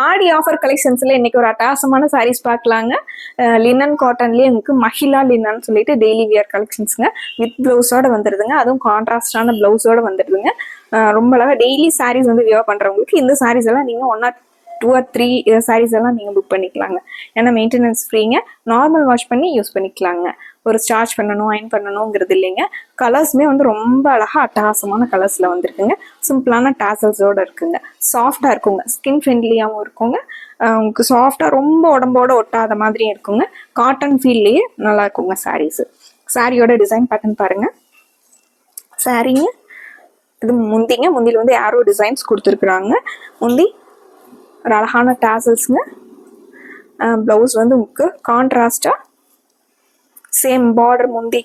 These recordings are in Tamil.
ஆடி ஆஃபர் கலெக்ஷன்ஸ்ல இன்னைக்கு ஒரு அட்டகாசமான சாரீஸ் பார்க்கலாங்க. லினன் காட்டன்லேயே உங்களுக்கு மஹிலா லினன் சொல்லிட்டு டெய்லி வியர் கலெக்ஷன்ஸுங்க. வித் பிளவுஸோட வந்துடுதுங்க. அதுவும் கான்ட்ராஸ்டான பிளவுஸோட வந்துடுதுங்க. ரொம்ப அழகாக டெய்லி சாரீஸ் வந்து வியர் பண்ணுறவங்களுக்கு இந்த சாரீஸ் எல்லாம் நீங்கள் 1 or 2 or 3 சாரீஸ் எல்லாம் நீங்கள் புக் பண்ணிக்கலாங்க. ஏன்னா மெயின்டெனன்ஸ் ஃப்ரீங்க. நார்மல் வாஷ் பண்ணி யூஸ் பண்ணிக்கலாங்க. ஒரு சார்ஜ் பண்ணணும் அயன் பண்ணணுங்கிறது இல்லைங்க. கலர்ஸுமே வந்து ரொம்ப அழகாக அட்டகாசமான கலர்ஸில் வந்துருக்குங்க. சிம்பிளான டாசல்ஸோடு இருக்குங்க. சாஃப்டாக இருக்குங்க. ஸ்கின் ஃப்ரெண்ட்லியாகவும் இருக்குங்க. உங்களுக்கு சாஃப்டாக ரொம்ப உடம்போட ஒட்டாத மாதிரியும் இருக்குங்க. காட்டன் ஃபீல்லையே நல்லா இருக்குங்க சாரீஸு. சாரியோட டிசைன் பேட்டர்ன் பாருங்கள். சாரீங்க இது முந்திங்க. முந்தியில் வந்து ஏரோ டிசைன்ஸ் கொடுத்துருக்குறாங்க. முந்தி ஒரு அழகான டாசல்ஸுங்க. ப்ளவுஸ் வந்து உங்களுக்கு கான்ட்ராஸ்டாக சேம் பார்டர் முந்தி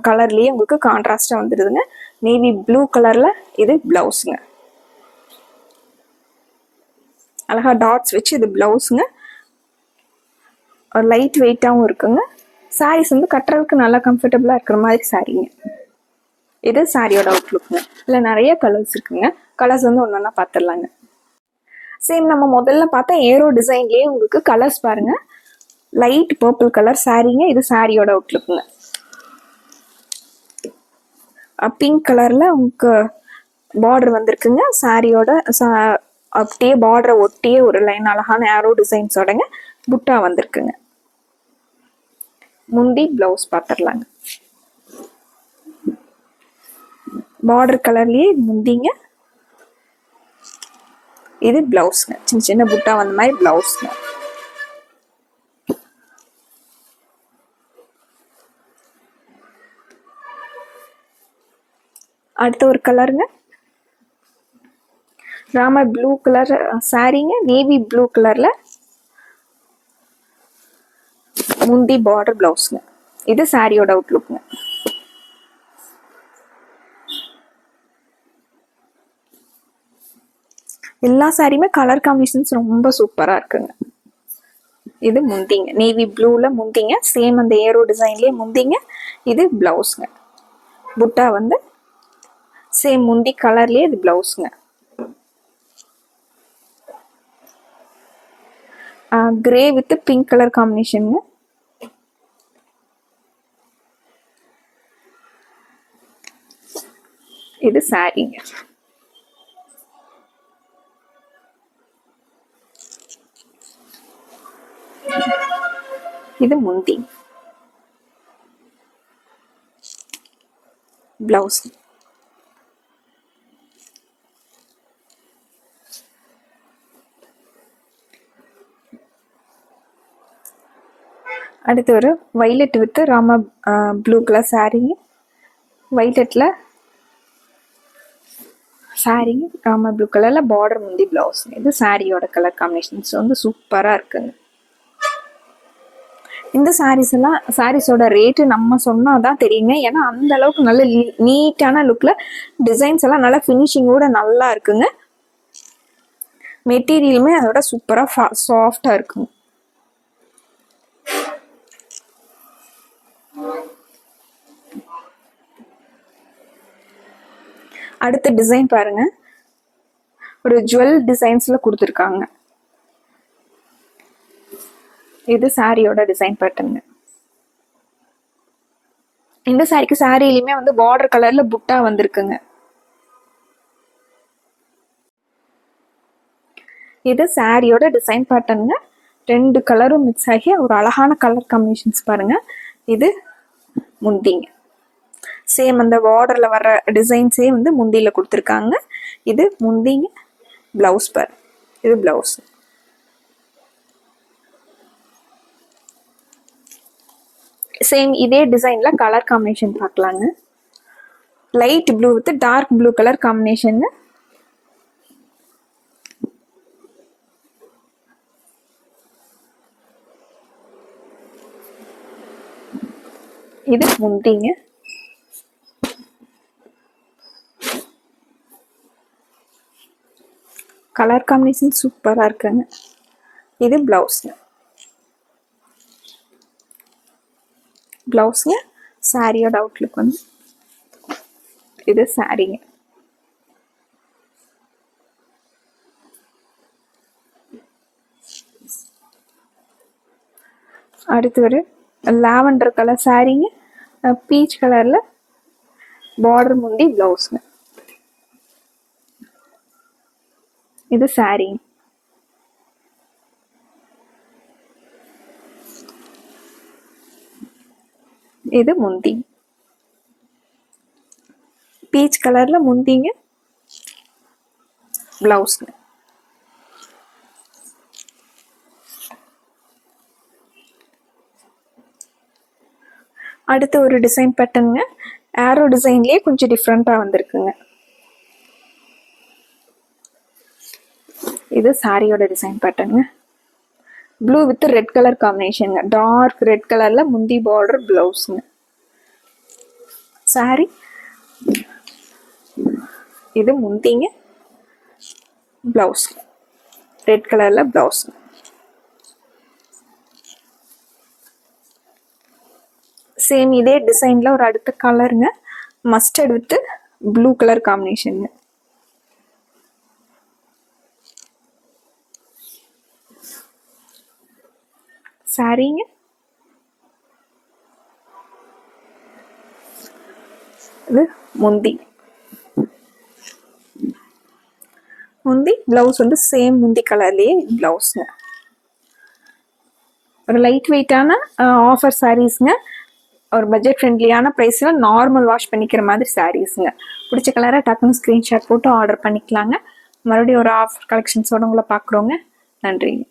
கலர்லேயே உங்களுக்கு கான்ட்ராஸ்டாக வந்துடுதுங்க. நேவி ப்ளூ கலரில் இது ப்ளவுஸுங்க. அழகாக டாட்ஸ் வச்சு இது ப்ளவுஸுங்க. ஒரு லைட் வெயிட்டாகவும் இருக்குங்க. சாரீஸ் வந்து கட்டுறதுக்கு நல்லா கம்ஃபர்டபுளாக இருக்கிற மாதிரி சாரீங்க. இது சாரியோட அவுட்லுக்குங்க. இதில் நிறைய கலர்ஸ் இருக்குங்க. கலர்ஸ் வந்து ஒன்று ஒன்றா பார்த்துடலாங்க. சேம் நம்ம முதல்ல பார்த்தா ஏரோ டிசைன்லேயே உங்களுக்கு கலர்ஸ் பாருங்கள். லைட் பர்பிள் கலர் சாரீங்க. இது சாரியோட அவுட்லுக்குங்க. பிங்க் கலரில் உங்களுக்கு பார்டர் வந்திருக்குங்க. சாரியோட அப்படியே பார்டரை ஒட்டியே ஒரு லைன் அழகான ஏரோ டிசைன்ஸோடங்க புட்டா வந்திருக்குங்க. முந்தி ப்ளவுஸ் பார்த்துடலாங்க. பார்டர் கலர்லேயே முந்திங்க. இது ப்ளவுஸுங்க. சின்ன சின்ன புட்டா வந்த மாதிரி ப்ளவுஸுங்க. அடுத்த ஒரு கலருங்க. ராம ப்ளூ கலர் சாரீங்க. நேவி ப்ளூ கலர்ல முந்தி பார்டர் பிளவுஸ்ங்க. இது சாரியோட அவுட்லுக்குங்க. எல்லா சாரியுமே கலர் காம்பினேஷன்ஸ் ரொம்ப சூப்பரா இருக்குங்க. இது முந்திங்க. நேவி ப்ளூல முந்திங்க. சேம் அந்த ஏரோ டிசைன்லயே முந்திங்க. இது பிளவுஸ்ங்க. புட்டா வந்து சேம் முந்தி கலர்லயே இது பிளவுஸ்ங்க. கிரே வித் பிங்க் கலர் காம்பினேஷனுங்க. இது சாரிங்க. இது முந்தி பிளவுஸ். அடுத்து ஒரு வைலட் வித் ராம ப்ளூ கலர் சாரீங்க. வைலட்ல சாரீங்க ராம ப்ளூ கலர்ல பார்டர் முந்தி பிளவுஸ். இது சாரியோட கலர் காம்பினேஷன்ஸ் வந்து சூப்பரா இருக்குங்க. இந்த சாரீஸ் எல்லாம் சாரீஸோட ரேட்டு நம்ம சொன்னாதான் தெரியுங்க. ஏன்னா அந்த அளவுக்கு நல்ல நீட்டான லுக்ல டிசைன்ஸ் எல்லாம் நல்லா ஃபினிஷிங்கோட நல்லா இருக்குங்க. மெட்டீரியலுமே அதோட சூப்பரா சாஃப்டா இருக்குங்க. அடுத்த டிசைன் பாருங்க. ஒரு ஜுவல் டிசைன்ஸ்ல கொடுத்துருக்காங்க. இது சாரியோட டிசைன் பேட்டர்ன். இந்த சாரிக்கு சாரியிலுமே வந்து பார்டர் கலர்ல புட்டா வந்திருக்குங்க. இது சாரியோட டிசைன் பேட்டர்னுங்க. 2 கலரும் மிக்ஸ் ஆகி ஒரு அழகான கலர் காம்பினேஷன்ஸ் பாருங்க. இது முந்திங்க. சேம் அந்த பார்டர்ல வர டிசைன்ஸே வந்து முந்தியில கொடுத்துருக்காங்க. இது முந்திங்க. பிளவுஸ் பாரு. இது பிளவுஸ். சேம் இதே டிசைன்ல கலர் காம்பினேஷன் பார்க்கலாங்க. Light blue with dark blue colour combination. இது முந்திங்க. கலர் காம்பினேஷன் சூப்பரா இருக்குங்க. இது பிளவுஸ்ங்க. பிளவுஸ்ங்க. சாரியோட அவுட்லுக் வந்து இது சாரிங்க. அடுத்து ஒரு லாவெண்டர் கலர் சாரீங்க, பீச் கலர்ல பார்டர் முந்தி பிளவுஸ்ங்க. இது சாரீ. இது முந்தி, பீச் கலர்ல முந்திங்க, பிளவுஸ்ங்க. அடுத்து ஒரு டிசைன் பேட்டர்னுங்க, ஆரோ டிசைன்லயே கொஞ்சம் டிஃப்ரெண்டா வந்திருக்குங்க. இது சாரியோட டிசைன் பேட்டர்னுங்க. ப்ளூ வித் ரெட் கலர் காம்பினேஷனுங்க, டார்க் ரெட் கலர்ல முந்தி பார்டர் பிளவுஸ்ங்க. சாரி இது முந்திங்க, பிளவுஸ் ரெட் கலர்ல பிளவுஸ். சேம் இதே டிசைன்ல ஒரு அடுத்த கலருங்க, மஸ்டர்ட் வித் ப்ளூ கலர் காம்பினேஷனுங்க. சாரீங்க, இது முந்தி. முந்தி பிளவுஸ் வந்து சேம் முந்தி கலர்லயே பிளவுஸ்ங்க. ஒரு லைட் வெயிட்டான ஆஃபர் சாரீஸ்ங்க, ஒரு பட்ஜெட் ஃப்ரெண்ட்லியான ப்ரைஸ்ல நார்மல் வாஷ் பண்ணிக்கிற மாதிரி சாரீஸ்ங்க. பிடிச்ச கலரை டக்குன்னு ஸ்க்ரீன்ஷாட் போட்டு ஆர்டர் பண்ணிக்கலாங்க. மறுபடியும் ஒரு ஆஃபர் கலெக்ஷன்ஸோட உங்களை பார்க்குறோங்க. நன்றிங்க.